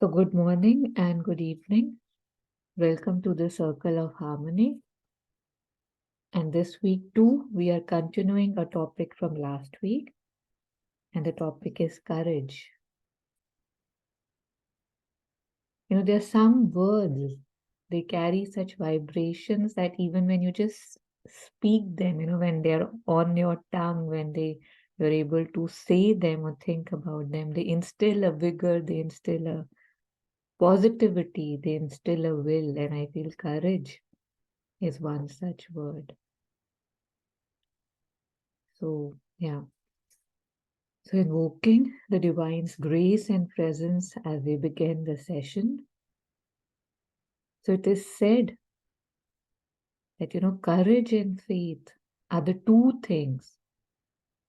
So, good morning and good evening. Welcome to the Circle of Harmony. And this week, too, we are continuing a topic from last week, and the topic is courage. There are some words, they carry such vibrations that even when you just speak them, when they're on your tongue, when you're able to say them or think about them, they instill a vigor, they instill a positivity, they instill a will, and I feel courage is one such word. So, yeah. So, invoking the divine's grace and presence as we begin the session. So, it is said that, courage and faith are the two things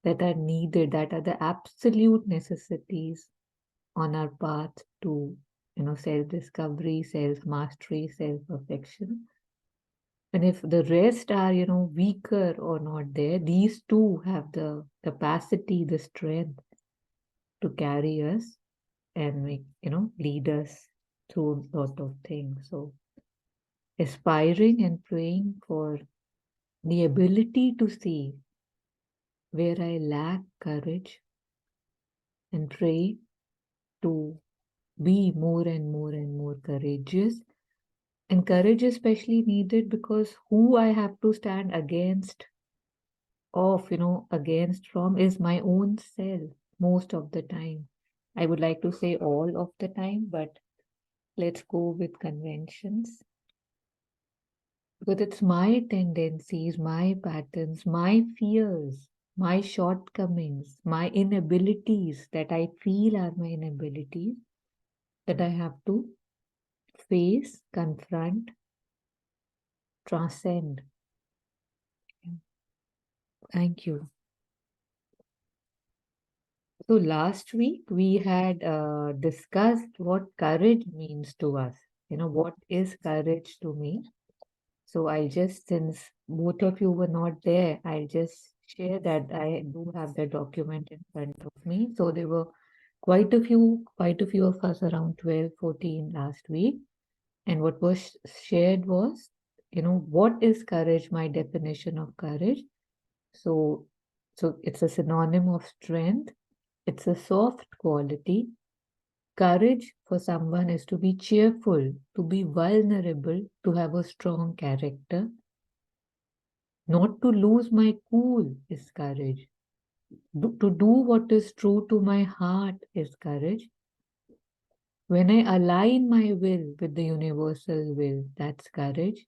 that are needed, that are the absolute necessities on our path to, self-discovery, self-mastery, self-perfection. And if the rest are, weaker or not there, these two have the capacity, the strength to carry us and make, lead us through a lot of things. So aspiring and praying for the ability to see where I lack courage and pray to be more and more and more courageous. And courage is especially needed because who I have to stand against against from is my own self most of the time. I would like to say all of the time, but let's go with conventions. But it's my tendencies, my patterns, my fears, my shortcomings, my inabilities that I feel are my inabilities that I have to face, confront, transcend. Thank you. So last week we had discussed what courage means to us. What is courage to me? So I'll just, since both of you were not there, I'll just share that I do have the document in front of me. So there were quite a few of us, around 12, 14 last week. And what was shared was, what is courage? My definition of courage. So it's a synonym of strength. It's a soft quality. Courage for someone is to be cheerful, to be vulnerable, to have a strong character. Not to lose my cool is courage. To do what is true to my heart is courage. When I align my will with the universal will, that's courage.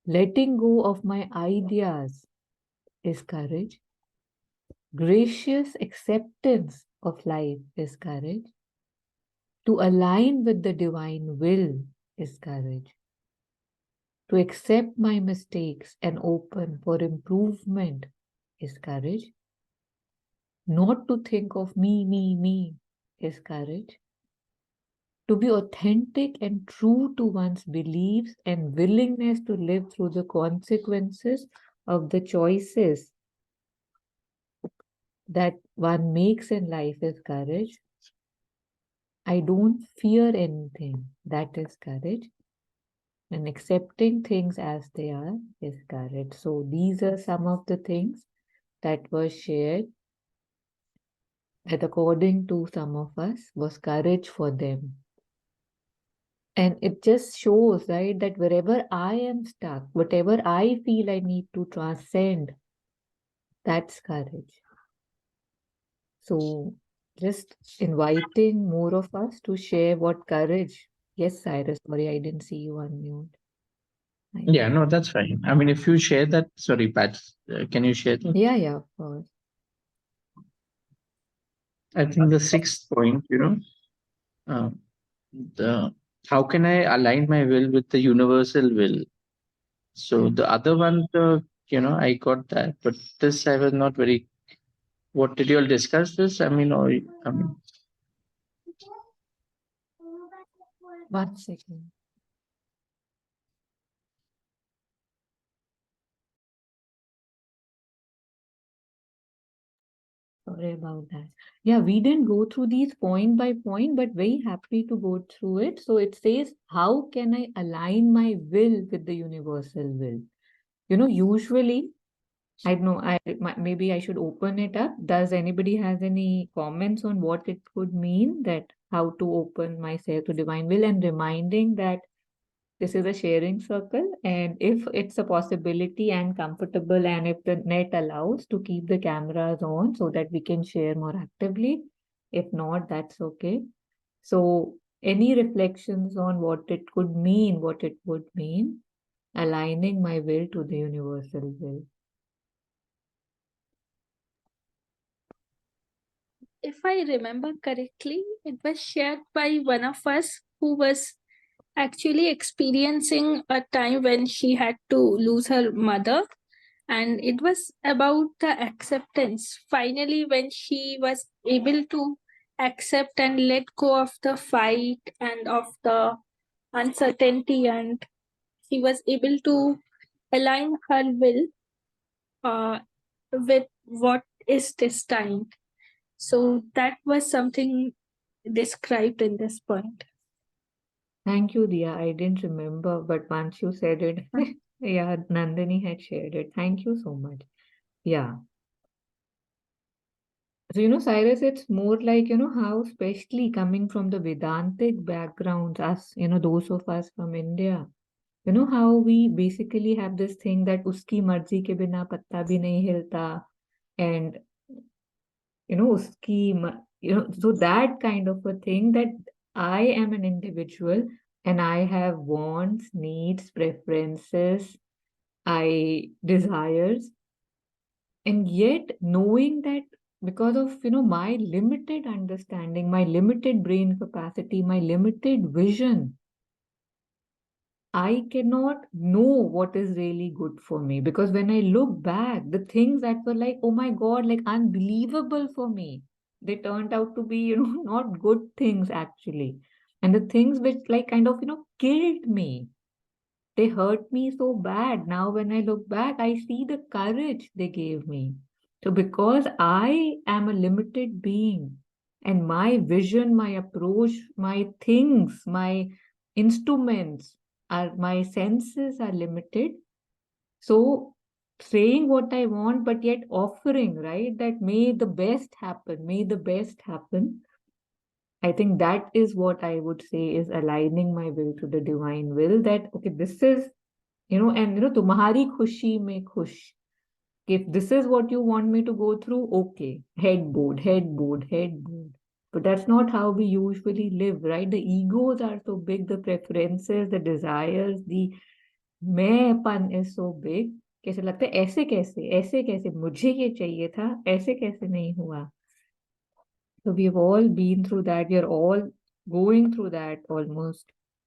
Letting go of my ideas is courage. Gracious acceptance of life is courage. To align with the divine will is courage. To accept my mistakes and open for improvement is courage. Not to think of me is courage. To be authentic and true to one's beliefs and willingness to live through the consequences of the choices that one makes in life is courage. I don't fear anything. That is courage. And accepting things as they are is courage. So these are some of the things that were shared that according to some of us was courage for them. And it just shows, right, that wherever I am stuck, whatever I feel I need to transcend, that's courage. So just inviting more of us to share what courage. Yes, Cyrus, sorry, I didn't see you unmute. Yeah, no, that's fine. I mean, if you share that, sorry, Pat, can you share that? Yeah, of course. I think the sixth point, uh, the how can I align my will with the universal will? So the other one, I got that, but this I was not very. What did you all discuss this? I mean, One second. Sorry about that. Yeah, we didn't go through these point by point, but very happy to go through it. So it says, how can I align my will with the universal will? Usually, I don't know, maybe I should open it up. Does anybody has any comments on what it could mean, that how to open myself to divine will, and reminding that this is a sharing circle, and if it's a possibility and comfortable, and if the net allows, to keep the cameras on so that we can share more actively. If not, that's okay. So, any reflections on what it could mean, what it would mean, aligning my will to the universal will? If I remember correctly, it was shared by one of us who was actually experiencing a time when she had to lose her mother, and it was about the acceptance. Finally, when she was able to accept and let go of the fight and of the uncertainty, and she was able to align her will uh, with what is destined. So that was something described in this point. Thank you, Dia. I didn't remember, but once you said it, yeah, Nandini had shared it. Thank you so much. Yeah. So, Cyrus, it's more like, how, especially coming from the Vedantic backgrounds, us, those of us from India, how we basically have this thing that uski marzi ke bina patta bhi nahi hilta, and, so that kind of a thing, that I am an individual and I have wants, needs, preferences, I desires, and yet knowing that because of my limited understanding, my limited brain capacity, my limited vision, I cannot know what is really good for me. Because when I look back, the things that were like, oh my god, like unbelievable for me, they turned out to be not good things actually. And the things which like kind of killed me, they hurt me so bad. Now, when I look back, I see the courage they gave me. So, because I am a limited being, and my vision, my approach, my things, my instruments my senses are limited. So, saying what I want, but yet offering, right? That may the best happen, may the best happen. I think that is what I would say is aligning my will to the divine will. That, okay, this is and तुम्हारी खुशी में खुश. If this is what you want me to go through, okay, headboard, headboard, headboard. But that's not how we usually live, right? The egos are so big, the preferences, the desires, the मैंपन is so big. कैसे लगता है ऐसे कैसे मुझे ये चाहिए था, ऐसे कैसे नहीं हुआ. So we've all been through that. We are all going through that almost,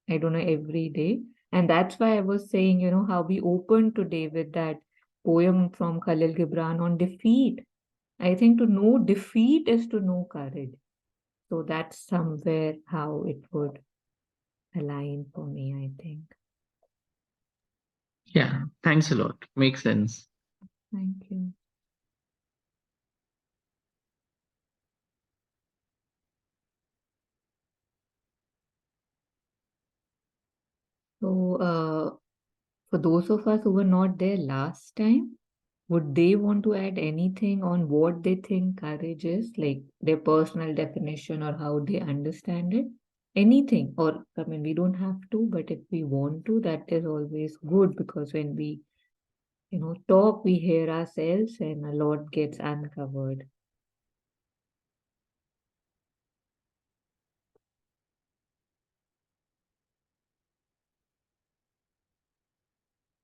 I don't know, every day. And that's why I was saying, how we opened today with that poem from Khalil Gibran on defeat. I think to know defeat is to know courage. So that's somewhere how it would align for me, I think. Yeah, thanks a lot. Makes sense. Thank you. So, for those of us who were not there last time, would they want to add anything on what they think courage is, like their personal definition or how they understand it? Anything, or I mean, we don't have to, but if we want to, that is always good, because when we, talk, we hear ourselves and a lot gets uncovered.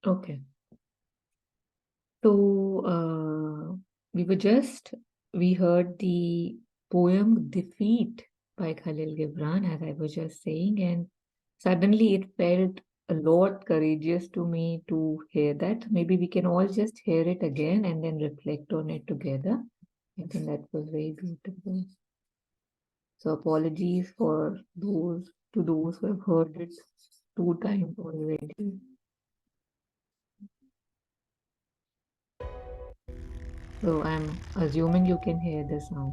Okay. So, we heard the poem Defeat by Khalil Gibran, as I was just saying, and suddenly it felt a lot courageous to me to hear that. Maybe we can all just hear it again and then reflect on it together. I think that was very beautiful. So apologies for those who have heard it 2 times already. So I'm assuming you can hear the sound.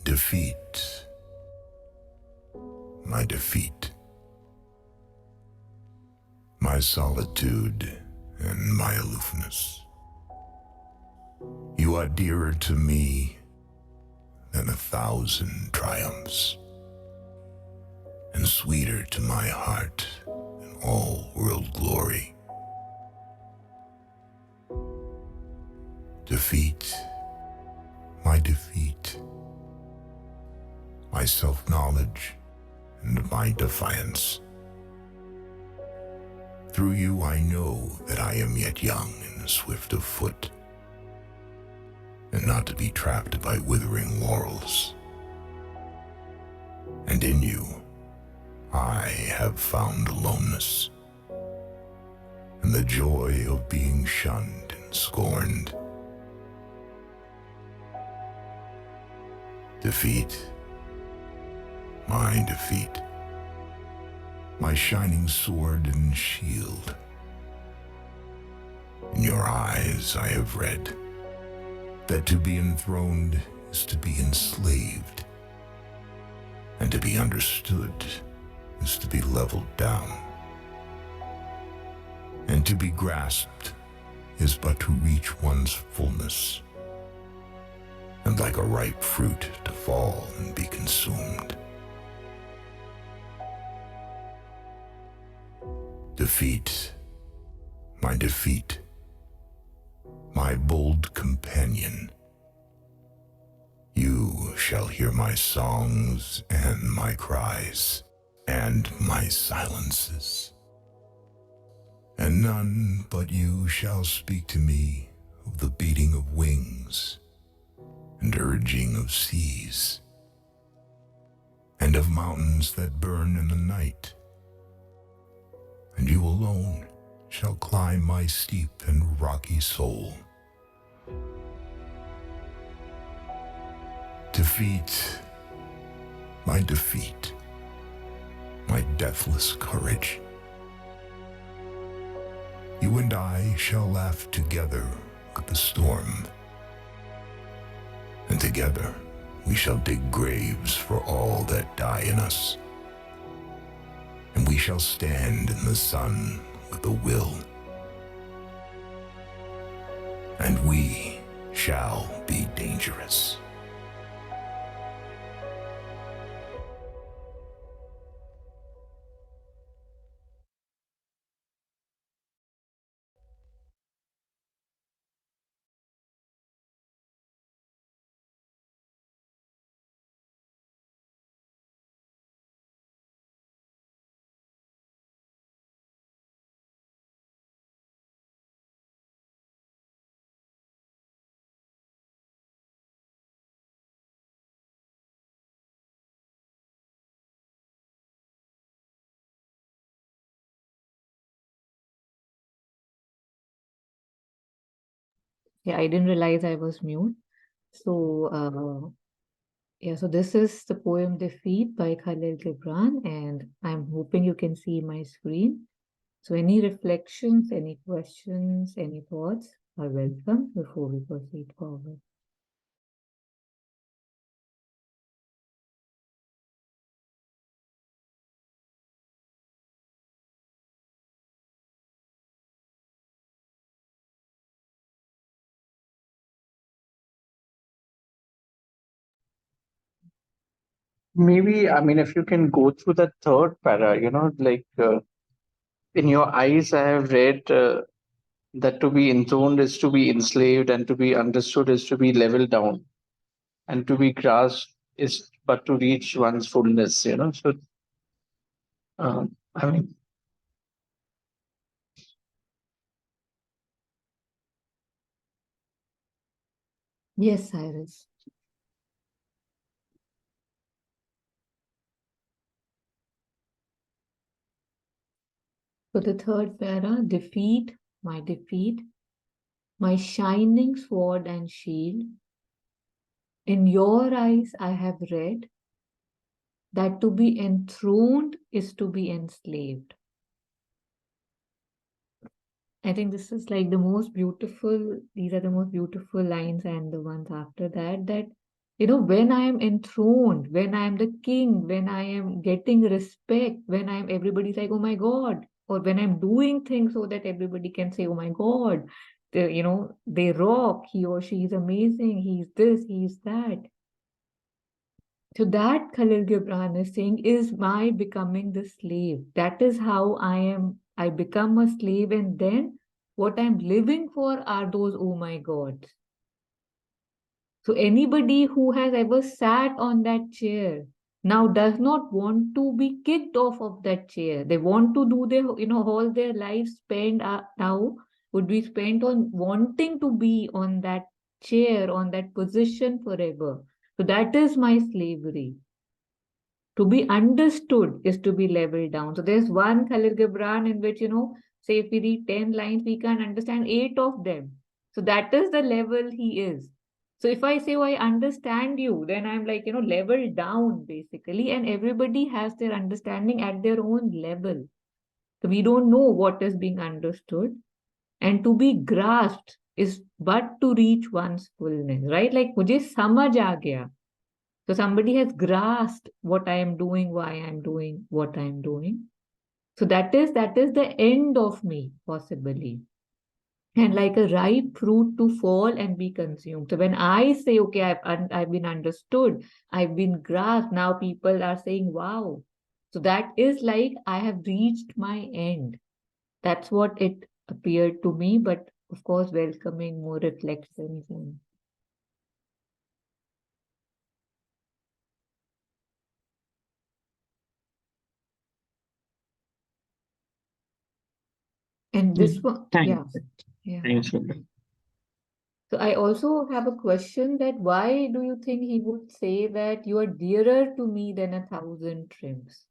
Defeat, my defeat, my solitude and my aloofness. You are dearer to me than 1,000 triumphs, and sweeter to my heart than all world glory. Defeat, my defeat, my self-knowledge and my defiance. Through you I know that I am yet young and swift of foot, and not to be trapped by withering laurels. And in you I have found aloneness, and the joy of being shunned and scorned. Defeat, my defeat, my shining sword and shield. In your eyes I have read that to be enthroned is to be enslaved, and to be understood is to be leveled down, and to be grasped is but to reach one's fullness, and like a ripe fruit to fall and be consumed. Defeat, my bold companion. You shall hear my songs and my cries and my silences, and none but you shall speak to me of the beating of wings and urging of seas, and of mountains that burn in the night. And you alone shall climb my steep and rocky soul. Defeat, my deathless courage. You and I shall laugh together with the storm, and together we shall dig graves for all that die in us, and we shall stand in the sun with a will, and we shall be dangerous. Yeah, I didn't realize I was mute. So, yeah, so this is the poem Defeat by Kahlil Gibran, and I'm hoping you can see my screen. So, any reflections, any questions, any thoughts are welcome before we proceed forward. Maybe, I mean, if you can go through the third para, like in your eyes, I have read that to be enthroned is to be enslaved, and to be understood is to be leveled down, and to be grasped is but to reach one's fullness. So, I mean, Yes, Cyrus. So, the third para, defeat, my shining sword and shield. In your eyes, I have read that to be enthroned is to be enslaved, I think this is like the most beautiful, these are the most beautiful lines, and the ones after that, that, when I am enthroned, when I am the king, when I am getting respect, when I'm, everybody's like, oh my God, or when I'm doing things so that everybody can say, oh my God, they rock, he or she is amazing, he's this, he's that. So that Khalil Gibran is saying is my becoming the slave. That is how I become a slave, and then what I'm living for are those, oh my God. So anybody who has ever sat on that chair now does not want to be kicked off of that chair. They want to do their, all their life spent now would be spent on wanting to be on that chair, on that position forever. So that is my slavery. To be understood is to be leveled down. So there's one Khalil Gibran in which, say if we read 10 lines, we can understand 8 of them. So that is the level he is. So if I say, oh, I understand you, then I'm like, leveled down basically, and everybody has their understanding at their own level. So we don't know what is being understood. And to be grasped is but to reach one's fullness, right? Like, mujhe samajh aa gaya. So somebody has grasped what I am doing, why I'm doing what I'm doing. So that is the end of me, possibly. And like a ripe fruit to fall and be consumed. So when I say, okay, I've been understood, I've been grasped, now people are saying, wow. So that is like I have reached my end. That's what it appeared to me, but of course, welcoming more reflections and this one, yeah. Thanks. Yeah. Thanks, Gibran. So I also have a question that why do you think he would say that you are dearer to me than 1,000 trims?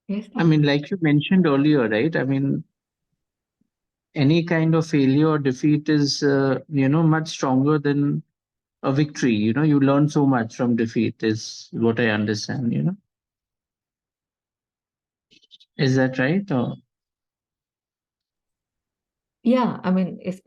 Yes, I mean, like you mentioned earlier, right? I mean, any kind of failure or defeat is, much stronger than a victory. You learn so much from defeat, is what I understand. Is that right? Or yeah, I mean, it's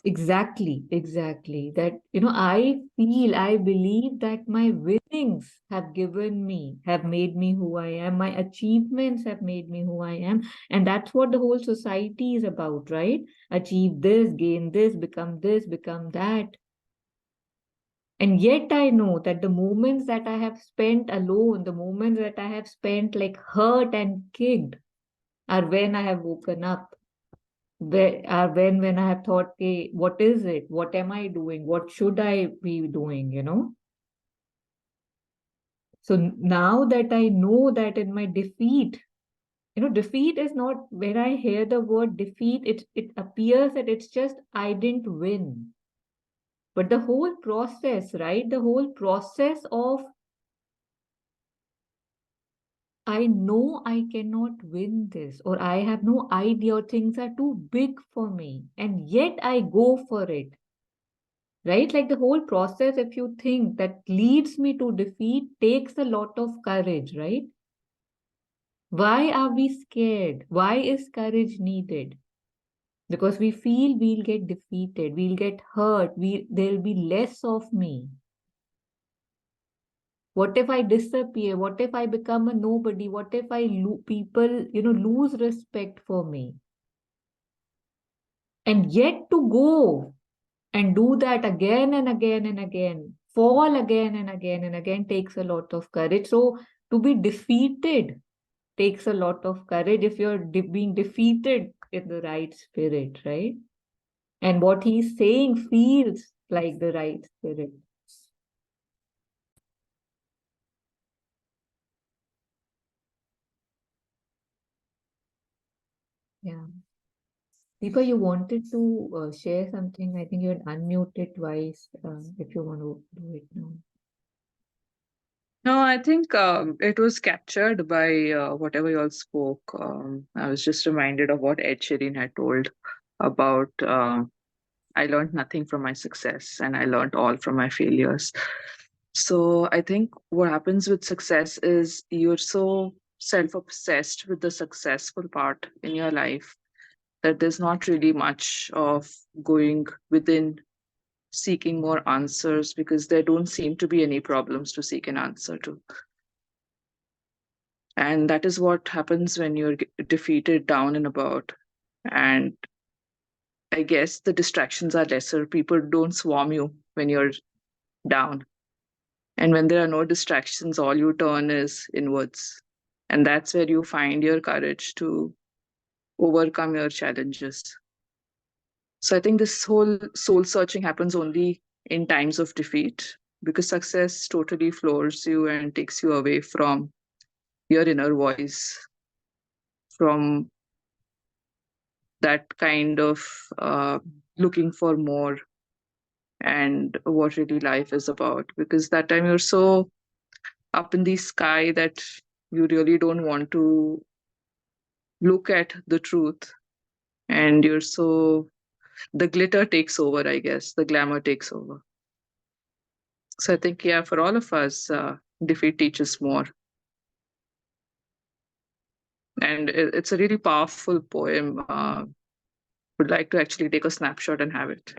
exactly that, I believe that my winnings have made me who I am. My achievements have made me who I am. And that's what the whole society is about, right? Achieve this, gain this, become that. And yet I know that the moments that I have spent alone, the moments that I have spent like hurt and kicked, are when I have woken up. Are when I have thought, hey, what is it? What am I doing? What should I be doing? So now that I know that in my defeat, defeat is not, when I hear the word defeat, it appears that it's just I didn't win. But the whole process, right? The whole process of I know I cannot win this, or I have no idea, or things are too big for me, and yet I go for it. Right? Like the whole process, if you think that leads me to defeat, takes a lot of courage, right? Why are we scared? Why is courage needed? Because we feel we'll get defeated, we'll get hurt, there'll be less of me. What if I disappear? What if I become a nobody? What if people, lose respect for me? And yet to go and do that again and again and again, fall again and again takes a lot of courage. So to be defeated takes a lot of courage if you're being defeated in the right spirit, right? And what he's saying feels like the right spirit. Yeah. Deepa, you wanted to share something. I think you had unmuted twice. If you want to do it now. No, I think it was captured by whatever you all spoke. I was just reminded of what Ed Sheeran had told about I learned nothing from my success and I learned all from my failures. So I think what happens with success is you're so self-obsessed with the successful part in your life that there's not really much of going within seeking more answers, because there don't seem to be any problems to seek an answer to. And that is what happens when you're defeated, down and about. And I guess the distractions are lesser. People don't swarm you when you're down. And when there are no distractions, all you turn is inwards. And that's where you find your courage to overcome your challenges. So I think this whole soul searching happens only in times of defeat, because success totally floors you and takes you away from your inner voice, from that kind of looking for more and what really life is about. Because that time you're so up in the sky that you really don't want to look at the truth, and you're so, the glitter takes over, I guess, the glamour takes over. So I think, yeah, for all of us, defeat teaches more. And it's a really powerful poem. Would like to actually take a snapshot and have it.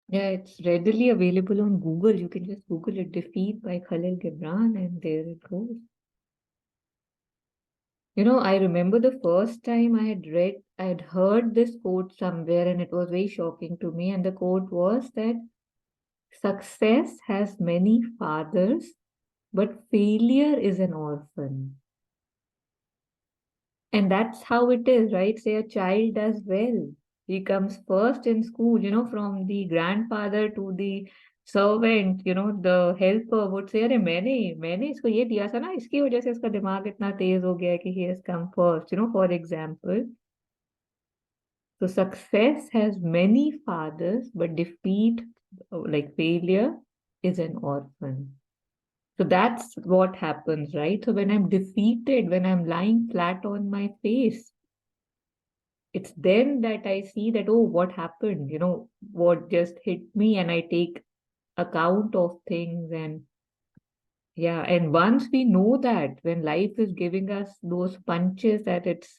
Yeah, it's readily available on Google. You can just Google it, Defeat by Kahlil Gibran, and there it goes. You know, I remember the first time I had heard this quote somewhere, and it was very shocking to me. And the quote was that success has many fathers, but failure is an orphan. And that's how it is, right? Say a child does well. He comes first in school, you know, from the grandfather to the servant, you know, the helper would say, अरे मैंने इसको ये दिया था ना, इसकी वजह से इसका दिमाग इतना तेज हो गया कि he has come first, you know, for example. So success has many fathers, but defeat, like failure, is an orphan. So that's what happens, right? So when I'm defeated, when I'm lying flat on my face, it's then that I see that, oh, what happened? You know, what just hit me, and I take account of things. And yeah, and once we know that, when life is giving us those punches that it's,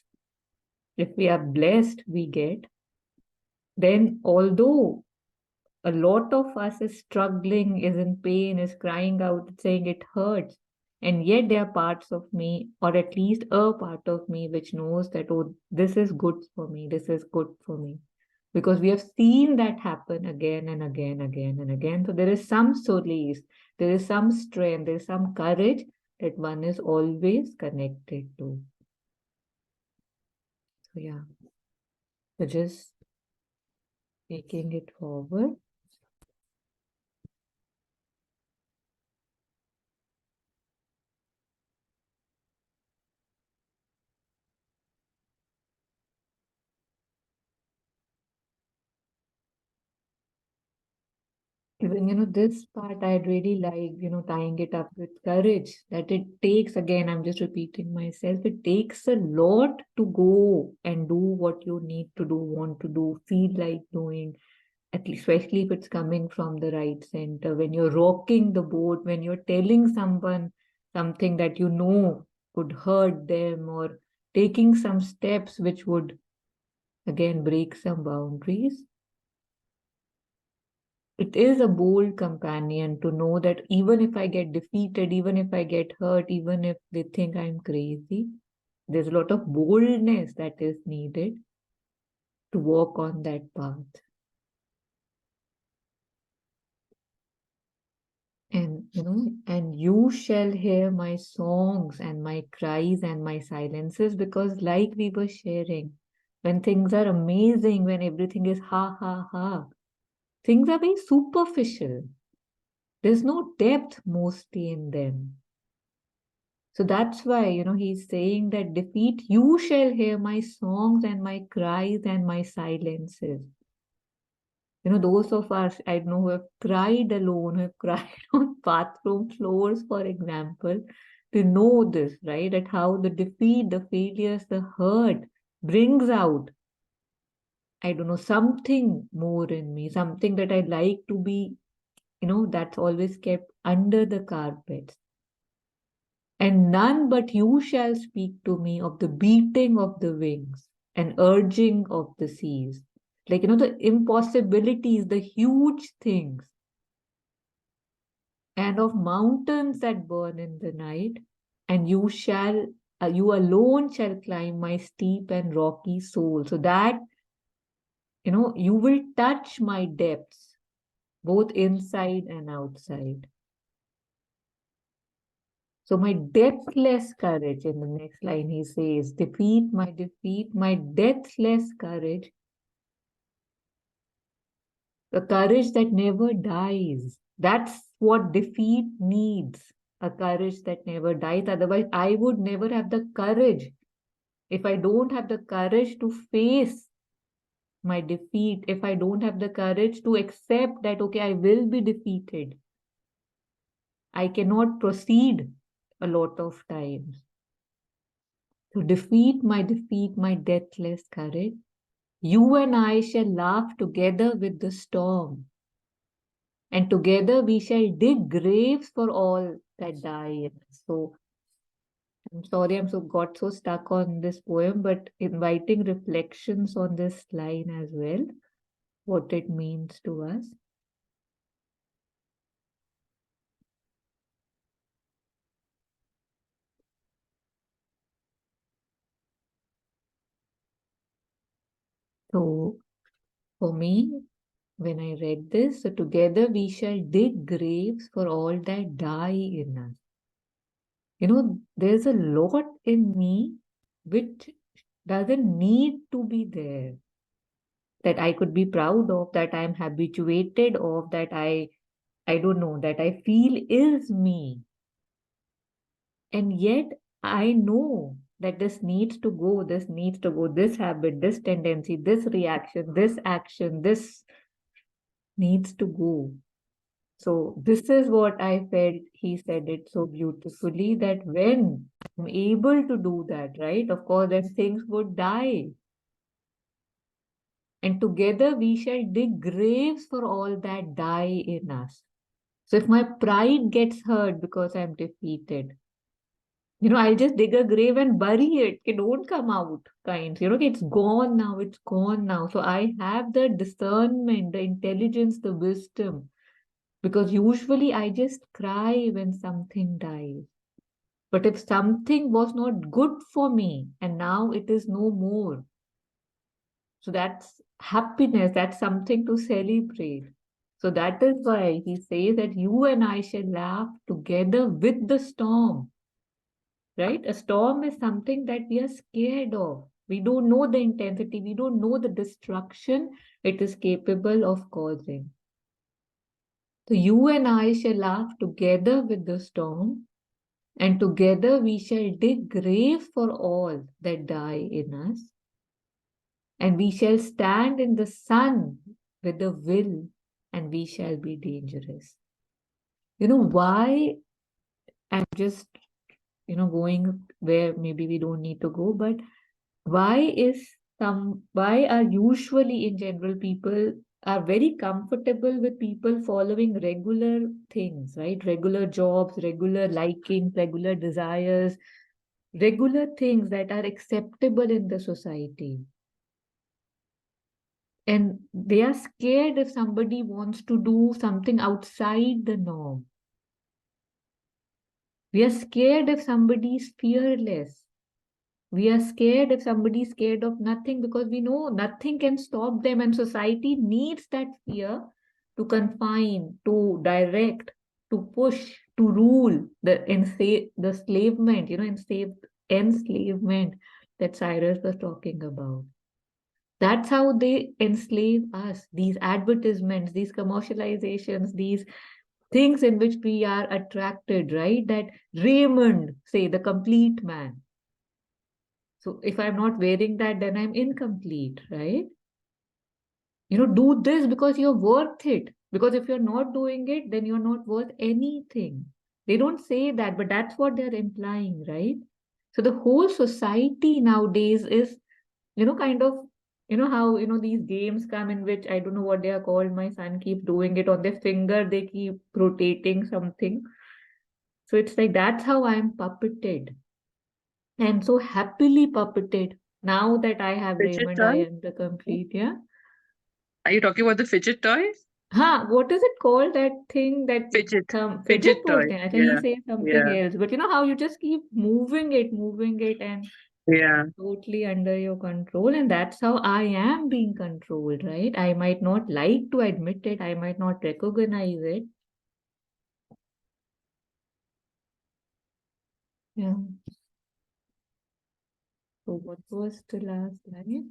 if we are blessed, we get, then although a lot of us is struggling, is in pain, is crying out, saying it hurts. And yet there are parts of me, or at least a part of me, which knows that, oh, this is good for me, this is good for me. Because we have seen that happen again and again, again and again. So there is some solace, there is some strength, there is some courage that one is always connected to. So yeah. So just taking it forward. Even, you know, this part I'd really like, you know, tying it up with courage, that it takes, again, I'm just repeating myself, it takes a lot to go and do what you need to do, want to do, feel like doing, at least, especially if it's coming from the right center, when you're rocking the boat, when you're telling someone something that you know could hurt them, or taking some steps which would, again, break some boundaries. It is a bold companion to know that even if I get defeated, even if I get hurt, even if they think I'm crazy, there's a lot of boldness that is needed to walk on that path. And, you know, and you shall hear my songs and my cries and my silences, because, like we were sharing, when things are amazing, when everything is ha ha ha, things are very superficial. There's no depth mostly in them. So that's why, you know, he's saying that defeat, you shall hear my songs and my cries and my silences. You know, those of us, I know, who have cried alone, who have cried on bathroom floors, for example, they know this, right? That how the defeat, the failures, the hurt brings out I don't know, something more in me, something that I like to be, that's always kept under the carpets. And none but you shall speak to me of the beating of the wings and urging of the seas. Like, the impossibilities, the huge things, and of mountains that burn in the night. And you alone shall climb my steep and rocky soul. So that, you will touch my depths, both inside and outside. So my deathless courage, in the next line he says, defeat, my deathless courage, the courage that never dies. That's what defeat needs, a courage that never dies. Otherwise, I would never have the courage. If I don't have the courage to face my defeat, if I don't have the courage to accept that, okay, I will be defeated, I cannot proceed a lot of times. To defeat, my deathless courage, you and I shall laugh together with the storm, and together we shall dig graves for all that die. So I'm sorry I'm got so stuck on this poem, but inviting reflections on this line as well, what it means to us. So for me, when I read this, so together we shall dig graves for all that die in us. There's a lot in me which doesn't need to be there, that I could be proud of, that I'm habituated of, that I don't know, that I feel is me. And yet I know that this needs to go, this habit, this tendency, this reaction, this action, this needs to go. So this is what I felt he said it so beautifully, that when I'm able to do that, right, of course, then things would die. And together we shall dig graves for all that die in us. So if my pride gets hurt because I'm defeated, I'll just dig a grave and bury it. It won't come out, kind. It's gone now, it's gone now. So I have the discernment, the intelligence, the wisdom. Because usually I just cry when something dies. But if something was not good for me and now it is no more, so that's happiness, that's something to celebrate. So that is why he says that you and I shall laugh together with the storm. Right? A storm is something that we are scared of. We don't know the intensity, we don't know the destruction it is capable of causing. So you and I shall laugh together with the storm, and together we shall dig graves for all that die in us. And we shall stand in the sun with a will, and we shall be dangerous. Why I'm just, going where maybe we don't need to go, but why are usually in general people are very comfortable with people following regular things, right? Regular jobs, regular likings, regular desires, regular things that are acceptable in the society. And they are scared if somebody wants to do something outside the norm. We are scared if somebody is fearless. We are scared if somebody is scared of nothing, because we know nothing can stop them, and society needs that fear to confine, to direct, to push, to rule, the enslavement that Cyrus was talking about. That's how they enslave us. These advertisements, these commercializations, these things in which we are attracted, right? That Raymond, say, the complete man. So if I'm not wearing that, then I'm incomplete, right? Do this because you're worth it. Because if you're not doing it, then you're not worth anything. They don't say that, but that's what they're implying, right? So the whole society nowadays is, kind of You know how, these games come in which I don't know what they are called. My son keep doing it on their finger. They keep rotating something. So it's like that's how I'm puppeted. And so happily puppeted. Now that I have Fidget Raymond, I toy? am the complete, yeah. Are you talking about the fidget toy? Huh, what is it called? That thing that Fidget. some fidget Fidget toy toy. thing. I think he Yeah. says something Yeah. else. But you know how you just keep moving it, and Yeah. totally under your control. And that's how I am being controlled, right? I might not like to admit it, I might not recognize it. Yeah. So what was the last line?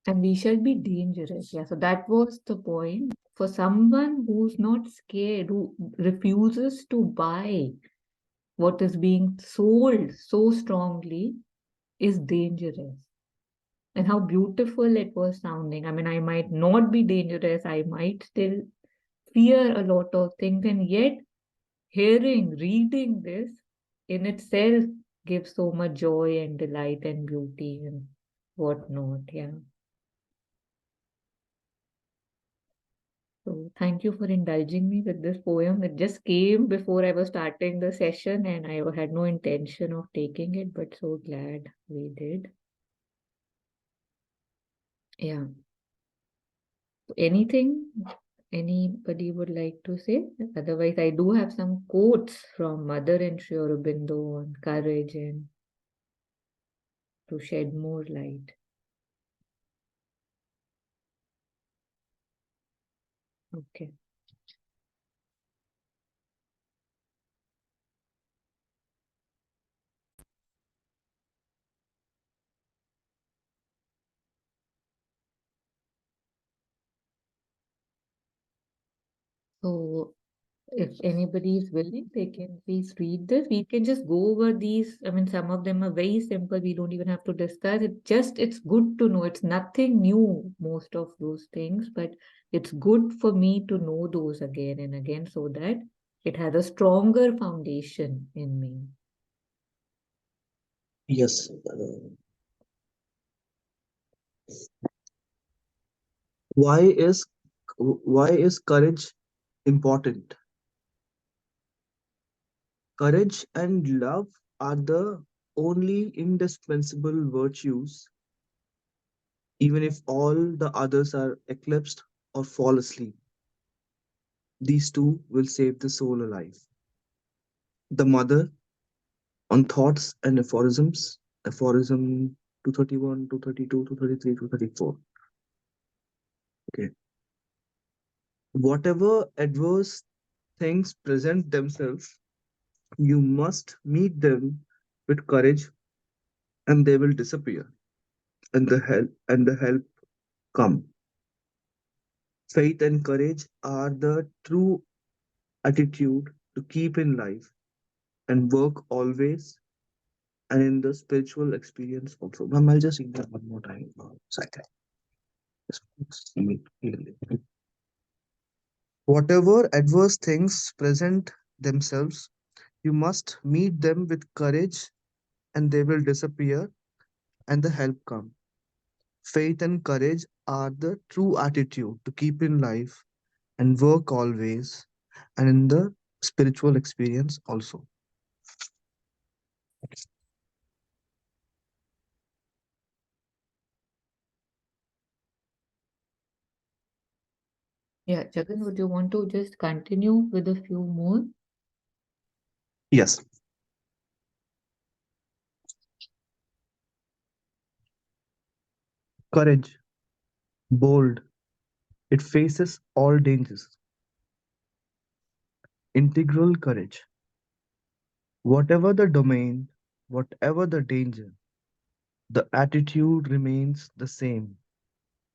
And we shall be dangerous. Yeah, so that was the point. For someone who's not scared, who refuses to buy what is being sold so strongly, is dangerous. And how beautiful it was sounding. I mean, I might not be dangerous, I might still fear a lot of things, and yet reading this in itself gives so much joy and delight and beauty and whatnot. Yeah. So thank you for indulging me with this poem. It just came before I was starting the session, and I had no intention of taking it, but so glad we did. Yeah. Anything anybody would like to say? Otherwise, I do have some quotes from Mother and Sri Aurobindo on courage and to shed more light. Okay. So if anybody is willing, they can please read this. We can just go over these. I mean, some of them are very simple. We don't even have to discuss it. Just it's good to know. It's nothing new, most of those things, but it's good for me to know those again and again so that it has a stronger foundation in me. Yes. Why is why is courage important? Courage and love are the only indispensable virtues, even if all the others are eclipsed or fall asleep. These two will save the soul alive. The Mother on Thoughts and Aphorisms, aphorism 231, 232, 233, 234. Okay. Whatever adverse things present themselves, you must meet them with courage and they will disappear and the help come. Faith and courage are the true attitude to keep in life and work always and in the spiritual experience also. Ma'am, I'll just read that one more time. Second. Just see it clearly. Whatever adverse things present themselves, you must meet them with courage and they will disappear and the help come. Faith and courage are the true attitude to keep in life and work always and in the spiritual experience also. Yeah, Jagan, would you want to just continue with a few more? Yes. Courage, bold, it faces all dangers. Integral courage. Whatever the domain, whatever the danger, the attitude remains the same,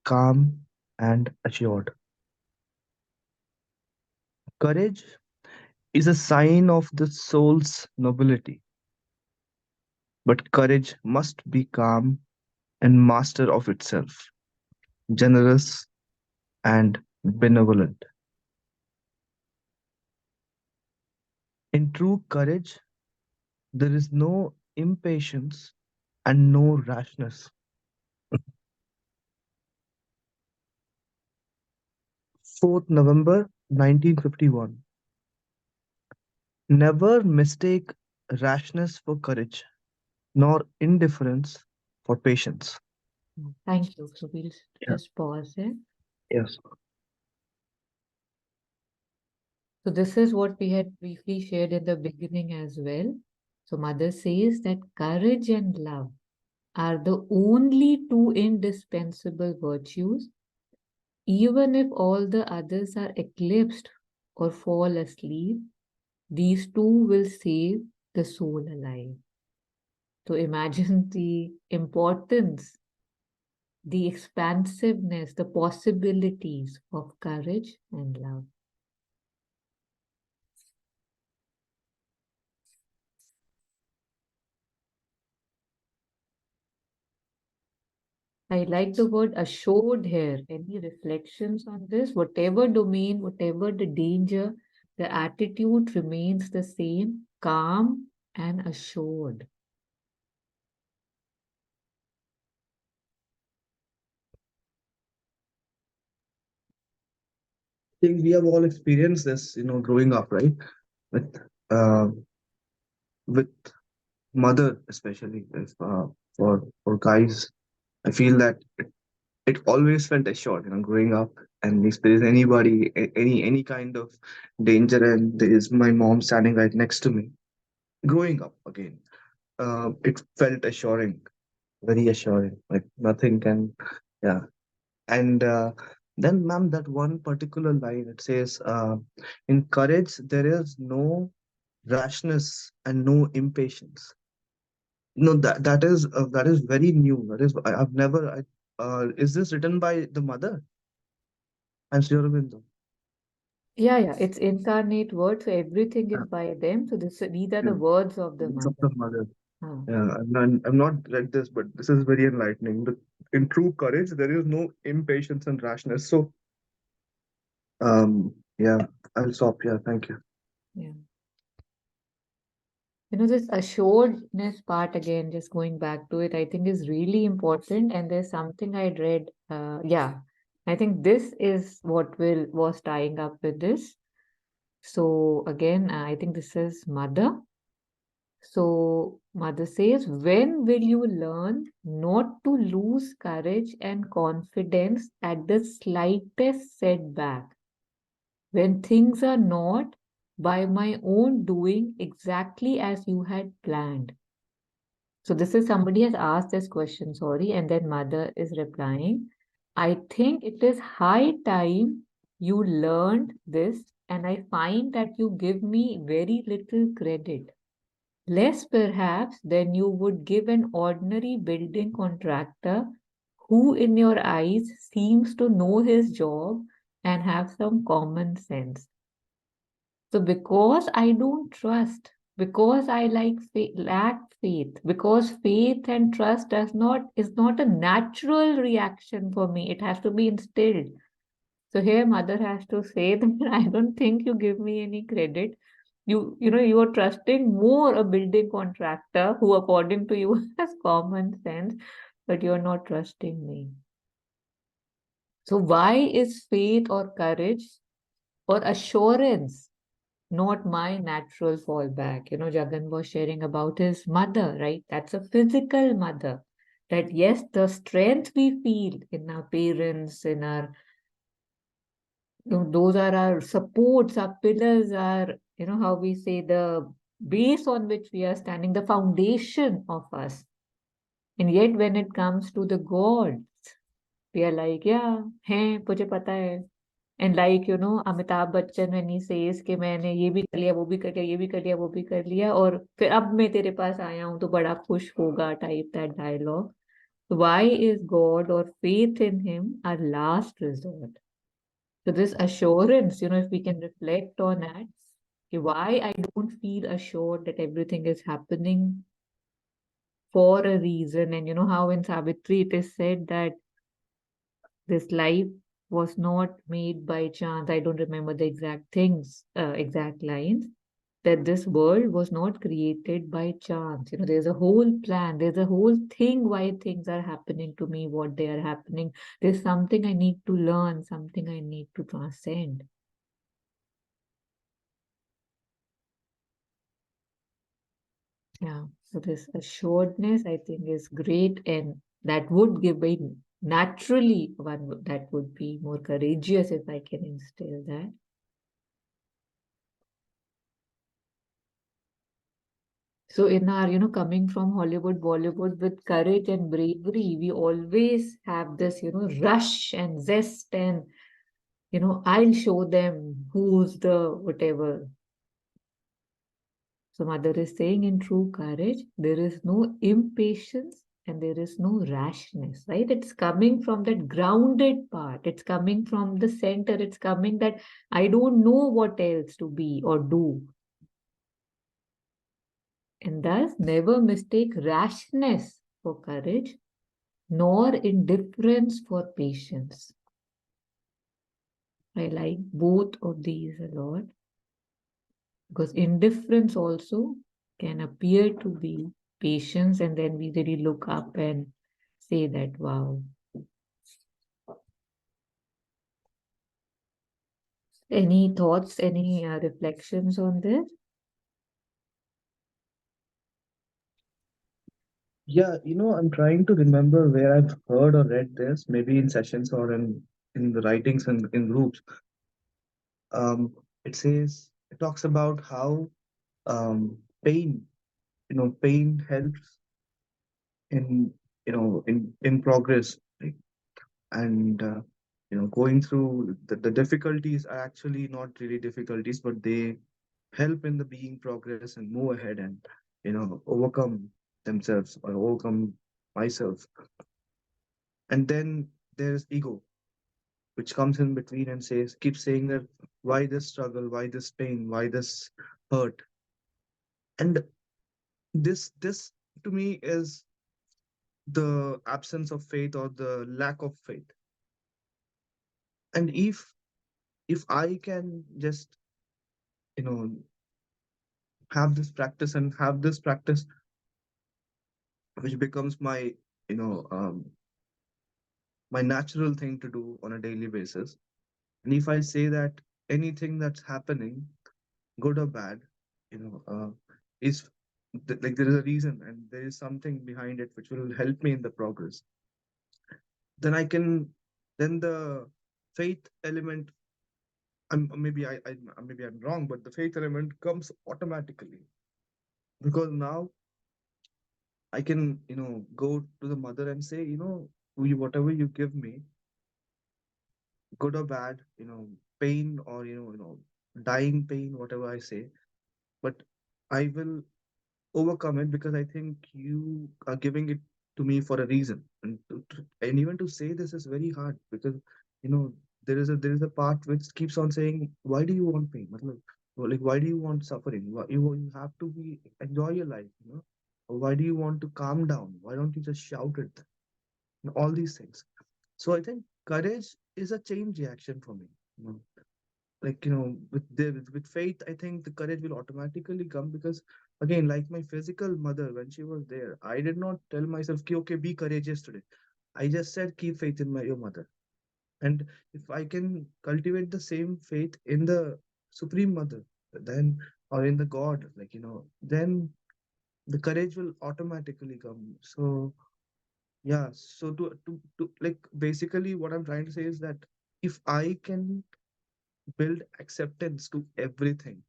calm and assured. Courage is a sign of the soul's nobility, but courage must be calm and master of itself, generous and benevolent. In true courage, there is no impatience and no rashness. 4th November 1951. Never mistake rashness for courage, nor indifference for patience. Thank you. So we'll Yeah. just pause here. Yes. So this is what we had briefly shared in the beginning as well. So mother says that courage and love are the only two indispensable virtues, even if all the others are eclipsed or fall asleep, these two will save the soul alive. So imagine the importance, the expansiveness, the possibilities of courage and love. I like the word assured here. Any reflections on this? Whatever domain, whatever the danger, the attitude remains the same, calm and assured. I think we have all experienced this, growing up, right? With uh, with mother, especially if for guys, I feel that it always felt assured, growing up. And if there is anybody, any kind of danger, and there is my mom standing right next to me, growing up again, it felt assuring, very assuring. Like nothing can, yeah. And then, ma'am, that one particular line, it says, "In courage there is no rashness and no impatience." No, that is very new. I've never. Is this written by the mother and Sri Aurobindo? Yeah, it's incarnate word, so everything Yeah, is by them. So these are yeah. the words of the It's of mother. the mother. Ah. Yeah, I've not read this, but this is very enlightening. In true courage, there is no impatience and rashness. So, yeah, I'll stop here. Thank you. Yeah. This assuredness part again, just going back to it, I think is really important. And there's something I'd read. Yeah, I think this is what was tying up with this. So again, I think this is mother. So mother says, when will you learn not to lose courage and confidence at the slightest setback? When things are not by my own doing exactly as you had planned. So this is somebody has asked this question, sorry, and then mother is replying. I think it is high time you learned this, and I find that you give me very little credit. Less perhaps than you would give an ordinary building contractor who, in your eyes, seems to know his job and have some common sense. So because I don't trust, because I lack faith, because faith and trust is not a natural reaction for me. It has to be instilled. So here mother has to say that I don't think you give me any credit. You are trusting more a building contractor who according to you has common sense, but you're not trusting me. So why is faith or courage or assurance not my natural fallback? Jagan was sharing about his mother, right? That's a physical mother. That yes, the strength we feel in our parents, in our, those are our supports, our pillars, our, how we say the base on which we are standing, the foundation of us. And yet when it comes to the gods, we are like, yeah, hai, mujhe pata hai. And like, Amitabh Bachchan when he says कि मैंने ये भी कर लिया, वो भी कर लिया, ये भी कर लिया, वो भी कर लिया, और फिर अब मैं तेरे पास आया हूँ तो बड़ा खुश होगा, type that dialogue. Why is God or faith in him our last resort? So this assurance, if we can reflect on that, why I don't feel assured that everything is happening for a reason. And how in Savitri it is said that this life was not made by chance. I don't remember the exact things, exact lines. that this world was not created by chance. There's a whole plan, there's a whole thing why things are happening to me, what they are happening. There's something I need to learn, something I need to transcend. Yeah, so this assuredness, I think, is great, and that would give me naturally that would be more courageous if I can instill that. So in our, coming from Hollywood, Bollywood with courage and bravery, we always have this, rush and zest and, I'll show them who's the whatever. So Mother is saying in true courage, there is no impatience and there is no rashness, right? It's coming from that grounded part. It's coming from the center. It's coming that I don't know what else to be or do. And thus never mistake rashness for courage, nor indifference for patience. I like both of these a lot because indifference also can appear to be patience, and then we really look up and say that, wow. Any thoughts, any reflections on this? Yeah, I'm trying to remember where I've heard or read this, maybe in sessions or in the writings and in groups. It talks about how pain, pain helps in in progress, like, and going through the difficulties are actually not really difficulties, but they help in the being progress and move ahead and overcome themselves or overcome myself. And then there's ego, which comes in between and keeps saying that why this struggle, why this pain, why this hurt. And this to me is the absence of faith or the lack of faith. And if I can just you know have this practice and have this practice which becomes my you know um, my natural thing to do on a daily basis, and if I say that anything that's happening, good or bad, you know is like there is a reason and there is something behind it which will help me in the progress, then I can then the faith element, maybe I'm wrong, but the faith element comes automatically, because now I can go to the mother and say, whatever you give me, good or bad, pain or dying pain, whatever I say, but I will overcome it because I think you are giving it to me for a reason. And even to say this is very hard because you know there is a part which keeps on saying, why do you want pain? Matlab, like, why do you want suffering? You have to be enjoy your life, Or why do you want to calm down? Why don't you just shout it? And all these things. So I think courage is a chain reaction for me. You know, like with faith, I think the courage will automatically come because again, like my physical mother, when she was there, I did not tell myself, okay, be courageous today. I just said, keep faith in your mother. And if I can cultivate the same faith in the supreme mother, then or in the god, like then the courage will automatically come. So yeah, so to like basically what I'm trying to say is that if I can build acceptance to everything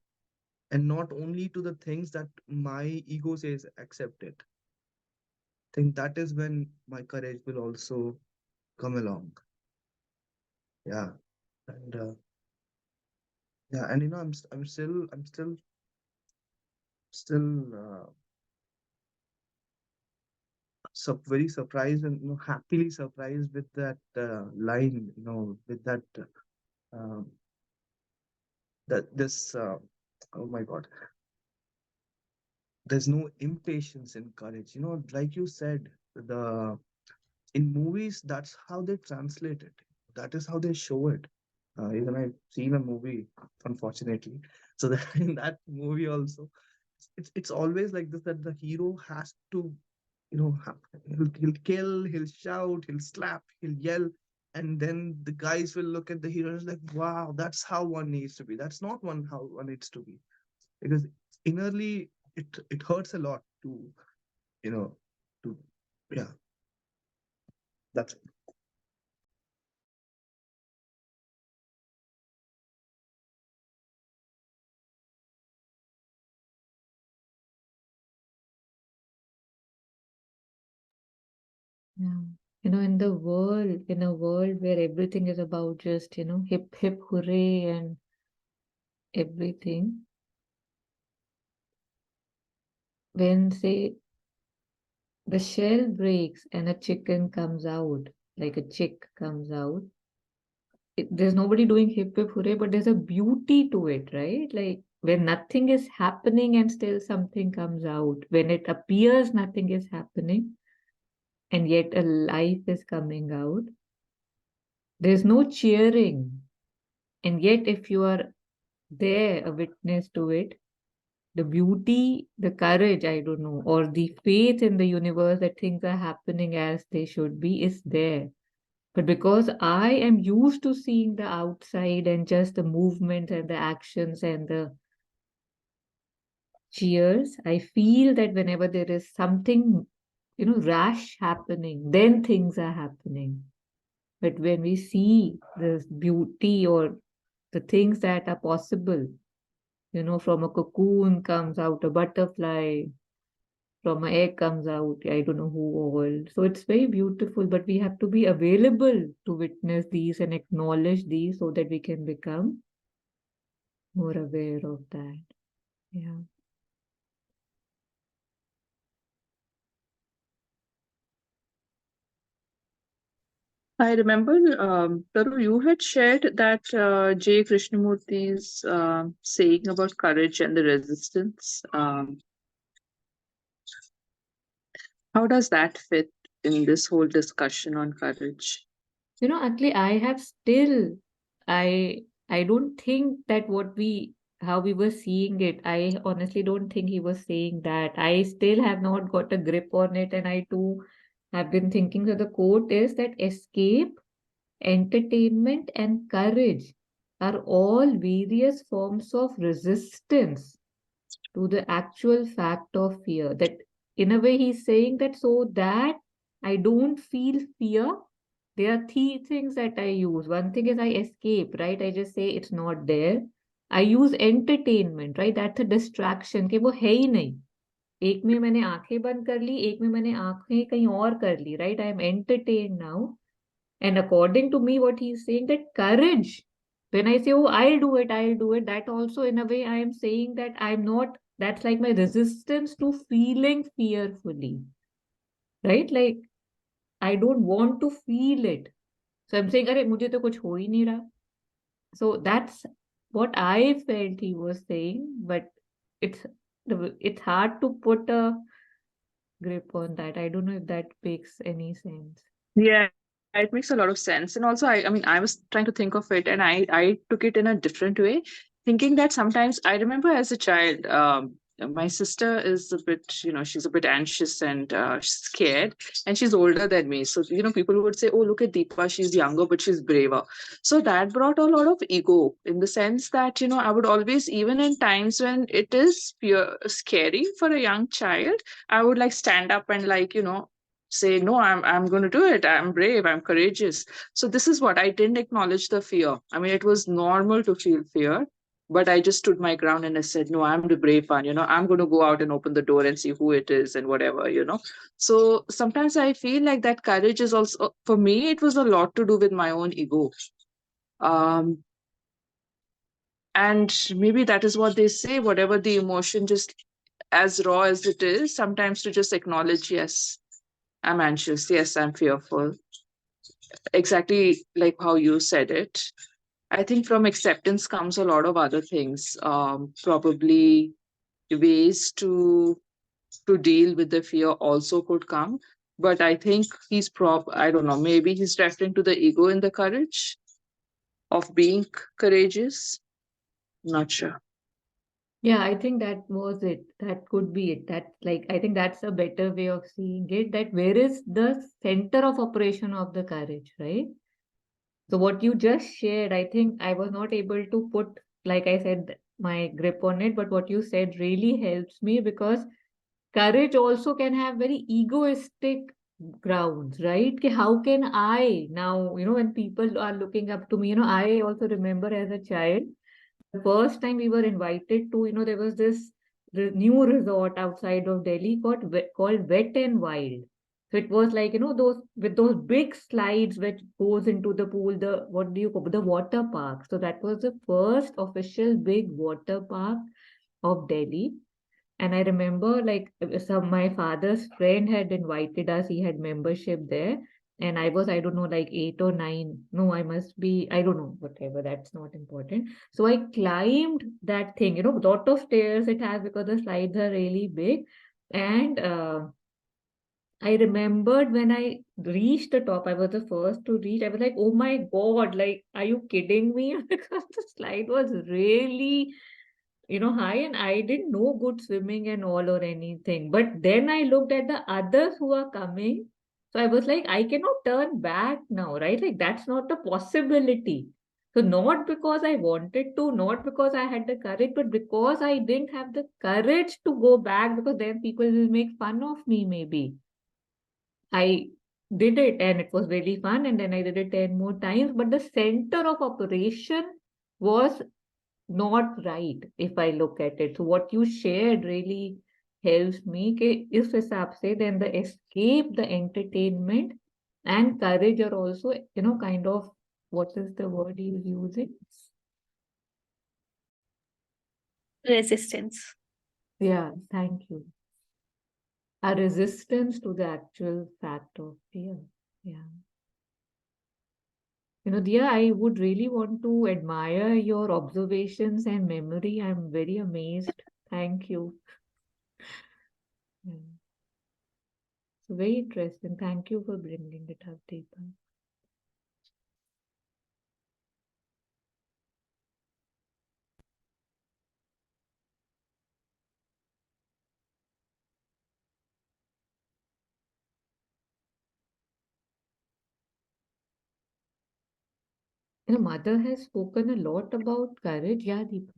and not only to the things that my ego says accept it, I think that is when my courage will also come along. Yeah. And yeah, and I'm still very surprised and happily surprised with that line, with uh, that this oh my god, there's no impatience in courage, like you said, the in movies, that's how they translate it. That is how they show it. Even I've seen a movie, unfortunately. So that in that movie also, it's always like this, that the hero has to, he'll kill, he'll shout, he'll slap, he'll yell, and then the guys will look at the hero and is like, wow, that's how one needs to be. That's not one how one needs to be, because innerly it hurts a lot to, you know to, yeah, that's it. Yeah. In a world where everything is about just, hip, hip, hooray and everything, when, say, the shell breaks and a chicken comes out, like a chick comes out, there's nobody doing hip, hip, hooray, but there's a beauty to it, right? Like when nothing is happening and still something comes out, when it appears nothing is happening and yet a life is coming out, there's no cheering. And yet, if you are there, a witness to it, the beauty, the courage, I don't know, or the faith in the universe that things are happening as they should be is there. But because I am used to seeing the outside and just the movement and the actions and the cheers, I feel that whenever there is something, rash happening, then things are happening. But when we see this beauty or the things that are possible, from a cocoon comes out a butterfly, from an egg comes out, I don't know who all. So it's very beautiful, but we have to be available to witness these and acknowledge these so that we can become more aware of that. Yeah. I remember, Taru, you had shared that J. Krishnamurti's saying about courage and the resistance. How does that fit in this whole discussion on courage? Actually, I don't think that how we were seeing it, I honestly don't think he was saying that. I still have not got a grip on it, and I too have been thinking that the quote is that escape, entertainment, and courage are all various forms of resistance to the actual fact of fear. That in a way he's saying that so that I don't feel fear, there are three things that I use. One thing is I escape, right? I just say it's not there. I use entertainment, right? That's a distraction कि वो है ही नहीं. एक में मैंने आंखें बंद कर ली, एक में मैंने आंखें कहीं और कर ली, right? I am entertained now. And according to me, what he's saying that courage, when I say, oh, I'll do it, that also in a way I am saying that I'm not, that's like my resistance to feeling fearfully, right? Like I don't want to feel it. So I'm saying, अरे मुझे तो कुछ हो ही नहीं रहा. So that's what I felt he was saying, but it's it's hard to put a grip on that. I don't know if that makes any sense. Yeah, it makes a lot of sense. And also, I mean, I was trying to think of it, and I took it in a different way, thinking that sometimes I remember as a child, my sister is a bit, she's a bit anxious and scared, and she's older than me. So, people would say, "Oh, look at Deepa, she's younger, but she's braver." So that brought a lot of ego in the sense that, I would always, even in times when it is scary for a young child, I would like stand up and like, say no, I'm going to do it, I'm brave, I'm courageous. So this is what I didn't acknowledge the fear. I mean, it was normal to feel fear, but I just stood my ground and I said, no, I'm the brave one, I'm going to go out and open the door and see who it is and whatever. So sometimes I feel like that courage is also, for me, it was a lot to do with my own ego. And maybe that is what they say, whatever the emotion, just as raw as it is, sometimes to just acknowledge, yes, I'm anxious. Yes, I'm fearful. Exactly like how you said it. I think from acceptance comes a lot of other things. Probably ways to deal with the fear also could come. But I think I don't know, maybe he's referring to the ego in the courage of being courageous. Not sure. Yeah, I think that was it. That could be it. That, like, I think that's a better way of seeing it. That where is the center of operation of the courage, right? So what you just shared, I think I was not able to put, like I said, my grip on it, but what you said really helps me, because courage also can have very egoistic grounds, right? Ki how can I now, when people are looking up to me, I also remember as a child, the first time we were invited to, there was this new resort outside of Delhi called Wet and Wild. So it was like, those with those big slides which goes into the pool, the what do you call the water park. So that was the first official big water park of Delhi. And I remember, like, my father's friend had invited us, he had membership there. And I was, I don't know, like 8 or 9. No, I must be, I don't know, whatever, that's not important. So I climbed that thing, lot of stairs it has because the slides are really big. And I remembered when I reached the top, I was the first to reach. I was like, oh my God, like, are you kidding me? Because the slide was really high, and I didn't know good swimming and all or anything. But then I looked at the others who are coming. So I was like, I cannot turn back now, right? Like, that's not a possibility. So not because I wanted to, not because I had the courage, but because I didn't have the courage to go back, because then people will make fun of me maybe. I did it and it was really fun, and then I did it 10 more times. But the center of operation was not right if I look at it. So what you shared really helps me कि इस हिसाब से then the escape, the entertainment and courage are also, kind of, what is the word he's using? Resistance. Yeah, thank you. A resistance to the actual fact of fear. Yeah. Dia, I would really want to admire your observations and memory. I'm very amazed. Thank you. Yeah. So very interesting. Thank you for bringing it up, Deepa. Mother has spoken a lot about courage. Yeah, Deepa.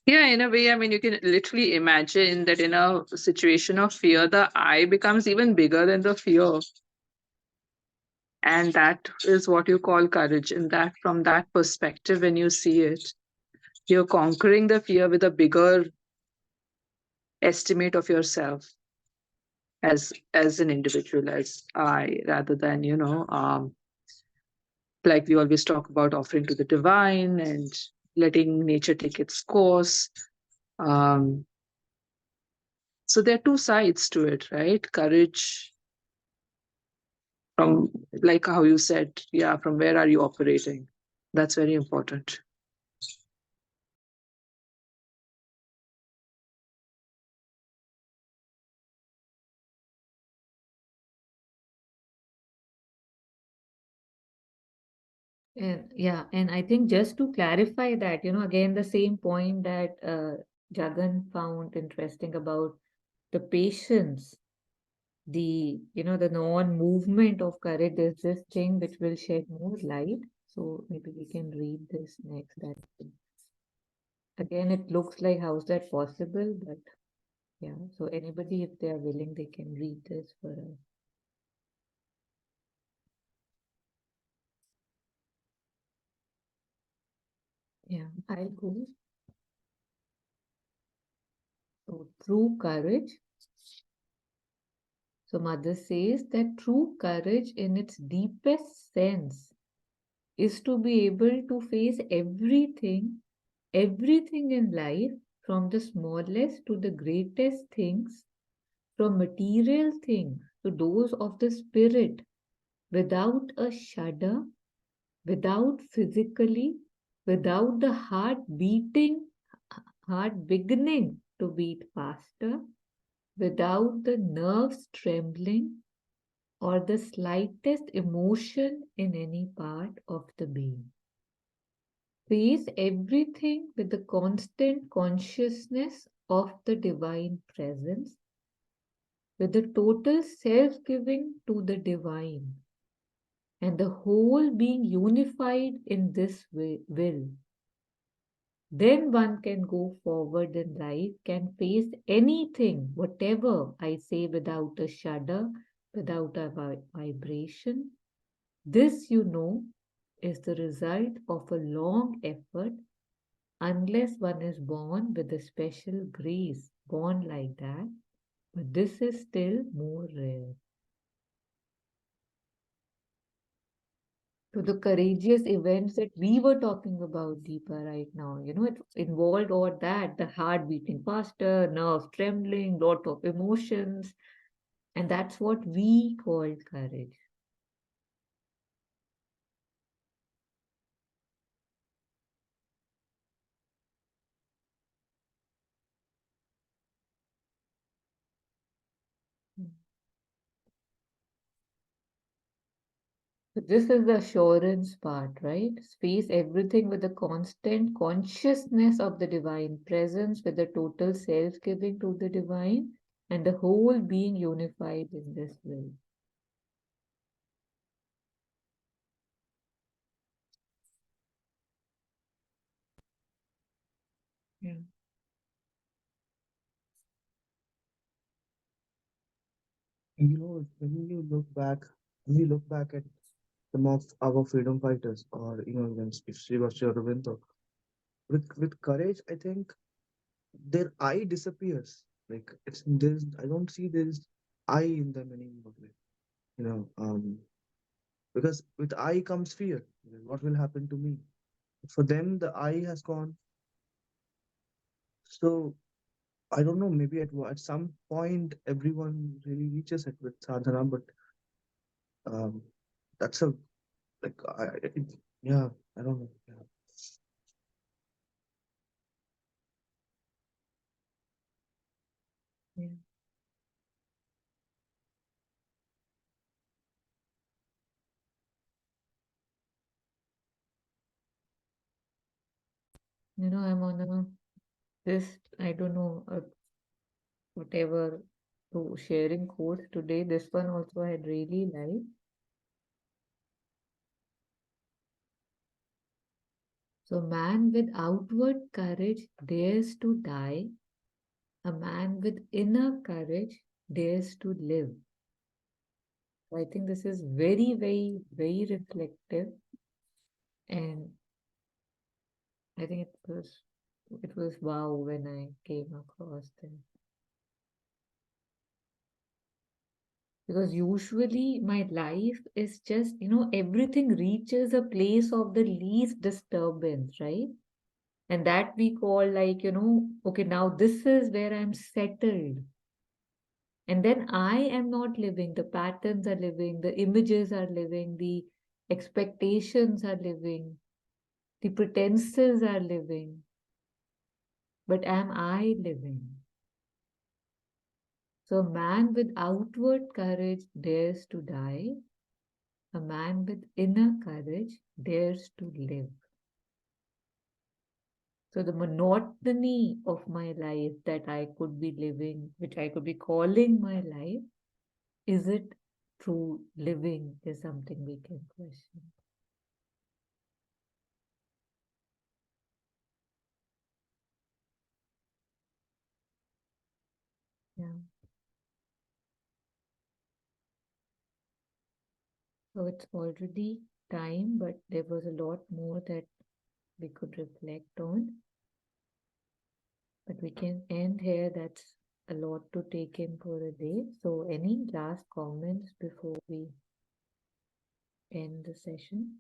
Yeah, in a way, I mean, you can literally imagine that in a situation of fear, the I becomes even bigger than the fear. And that is what you call courage. And that, from that perspective, when you see it, you're conquering the fear with a bigger estimate of yourself as an individual, as I, rather than, like we always talk about offering to the divine and letting nature take its course. Um, so there are two sides to it, right? Courage from, like how you said, yeah, from where are you operating? That's very important. And yeah, and I think just to clarify that, again, the same point that Jagan found interesting about the patience, the non-movement of courage, there's this thing which will shed more light. So maybe we can read this next. That again, it looks like how's that possible, but yeah. So anybody, if they are willing, they can read this for us. Yeah, I'll go. So true courage. So Mother says that true courage in its deepest sense is to be able to face everything in life, from the smallest to the greatest things, from material things to those of the spirit, without a shudder, without physically, without the heart beginning to beat faster, without the nerves trembling or the slightest emotion in any part of the being. Face everything with the constant consciousness of the divine presence, with the total self giving to the divine, and the whole being unified in this will. Then one can go forward in life, can face anything, whatever I say, without a shudder, without a vibration. This, is the result of a long effort, unless one is born with a special grace, born like that. But this is still more rare. So the courageous events that we were talking about, Deepa, right now, it involved all that, the heart beating faster, nerves trembling, lot of emotions, and that's what we call courage. So this is the assurance part, right? Face everything with the constant consciousness of the divine presence, with the total self giving to the divine, and the whole being unified in this will. Yeah. When you look back at some of our freedom fighters, or even if she was Aurobindo, with courage, I think their I disappears. Like I don't see there's I in them anymore. Like, you know, um, because with I comes fear. What will happen to me? For them, the I has gone. So I don't know. Maybe at some point, everyone really reaches it with sadhana, but um, that's a like yeah. I don't know. Yeah. Yeah. I'm on this, I don't know, whatever to sharing quotes today. This one also I really like. So, man with outward courage dares to die. A man with inner courage dares to live. So I think this is very, very, very reflective, and I think it was wow when I came across this. Because usually my life is just, everything reaches a place of the least disturbance, right? And that we call like, okay, now this is where I'm settled. And then I am not living, the patterns are living, the images are living, the expectations are living, the pretenses are living. But am I living? So, a man with outward courage dares to die. A man with inner courage dares to live. So, the monotony of my life that I could be living, which I could be calling my life, is it true living, is something we can question. Yeah. So it's already time, but there was a lot more that we could reflect on. But we can end here. That's a lot to take in for a day. So, any last comments before we end the session?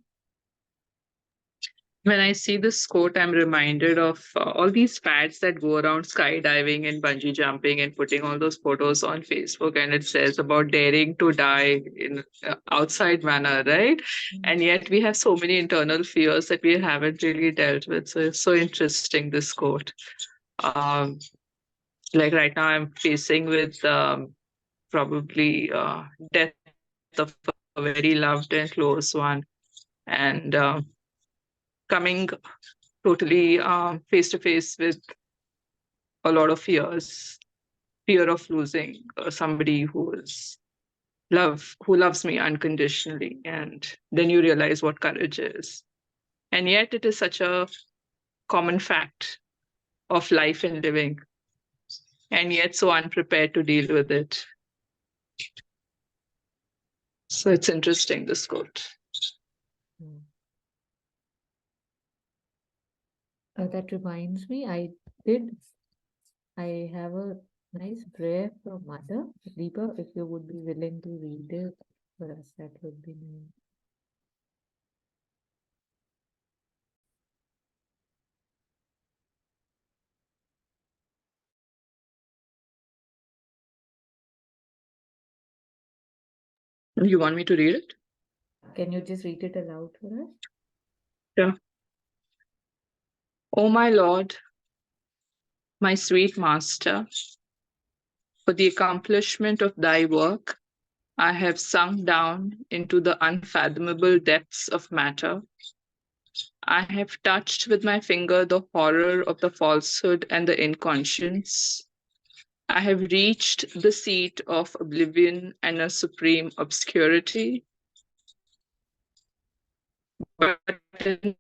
When I see this quote, I'm reminded of all these fads that go around skydiving and bungee jumping and putting all those photos on Facebook, and it says about daring to die in outside manner, right? And yet we have so many internal fears that we haven't really dealt with. So it's so interesting, this quote. Um, like right now, I'm facing with probably death of a very loved and close one, and coming totally face to face with a lot of fears, fear of losing somebody who loves me unconditionally, and then you realize what courage is. And yet it is such a common fact of life and living, and yet so unprepared to deal with it. So it's interesting, this quote. Mm. That reminds me, I have a nice prayer from Mother. Deepa, if you would be willing to read it for us, that would be nice. You want me to read it? Can you just read it aloud for us? Yeah. O my Lord, my sweet Master, for the accomplishment of thy work, I have sunk down into the unfathomable depths of matter. I have touched with my finger the horror of the falsehood and the inconscience. I have reached the seat of oblivion and a supreme obscurity. But in my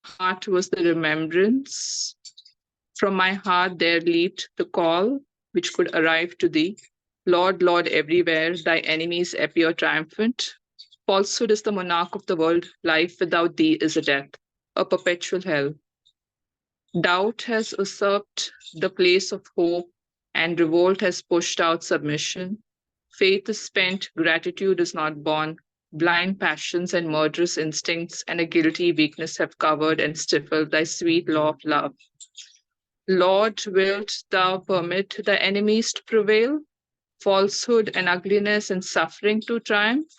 heart was the remembrance. From my heart there leaped the call which could arrive to thee. Lord, Lord, everywhere thy enemies appear triumphant. Falsehood is the monarch of the world. Life without thee is a death, a perpetual hell. Doubt has usurped the place of hope, and revolt has pushed out submission. Faith is spent, gratitude is not born. Blind passions and murderous instincts and a guilty weakness have covered and stifled thy sweet law of love. Lord, wilt thou permit the enemies to prevail? Falsehood and ugliness and suffering to triumph?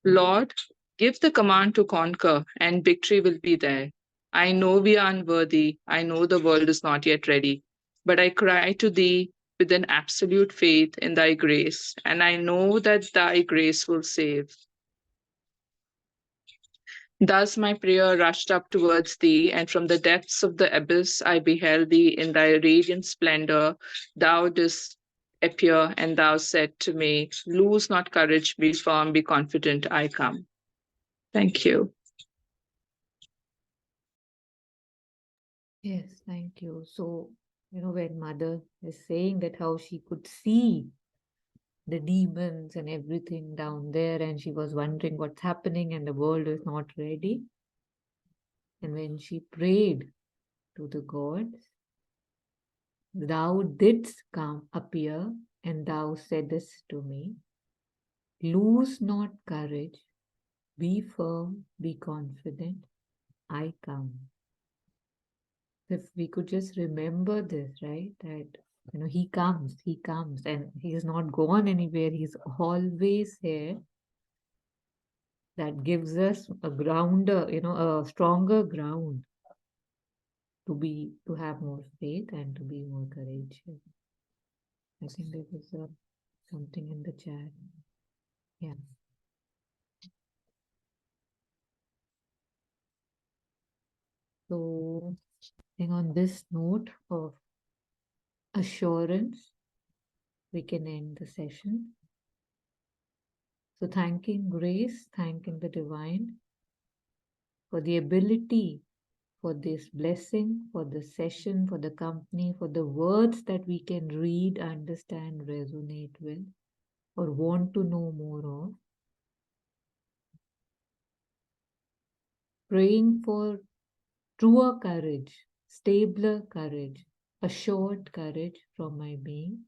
Lord, give the command to conquer, and victory will be there. I know we are unworthy. I know the world is not yet ready. But I cry to thee with an absolute faith in thy grace, and I know that thy grace will save. Thus my prayer rushed up towards thee, and from the depths of the abyss I beheld thee in thy radiant splendor. Thou didst appear, and thou said to me, lose not courage, be firm, be confident, I come. Thank you. Yes, thank you. So, when Mother is saying that how she could see the demons and everything down there, and she was wondering what's happening, and the world is not ready. And when she prayed to the gods, thou didst appear, and thou saidst to me, lose not courage, be firm, be confident, I come. If we could just remember this, right? That he comes, and he is not gone anywhere. He's always here. That gives us a grounder, a stronger ground to have more faith and to be more courageous. I think there was something in the chat. Yeah. So I think on this note of assurance, we can end the session. So thanking grace, thanking the divine for the ability, for this blessing, for the session, for the company, for the words that we can read, understand, resonate with, or want to know more of. Praying for truer courage, stabler courage, assured courage from my being.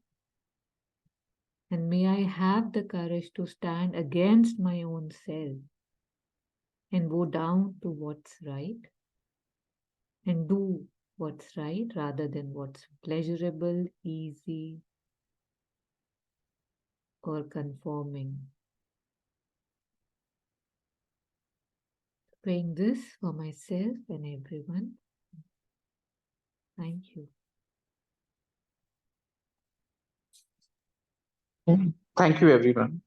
And may I have the courage to stand against my own self and go down to what's right and do what's right rather than what's pleasurable, easy, or conforming. Praying this for myself and everyone. Thank you. Thank you, everyone.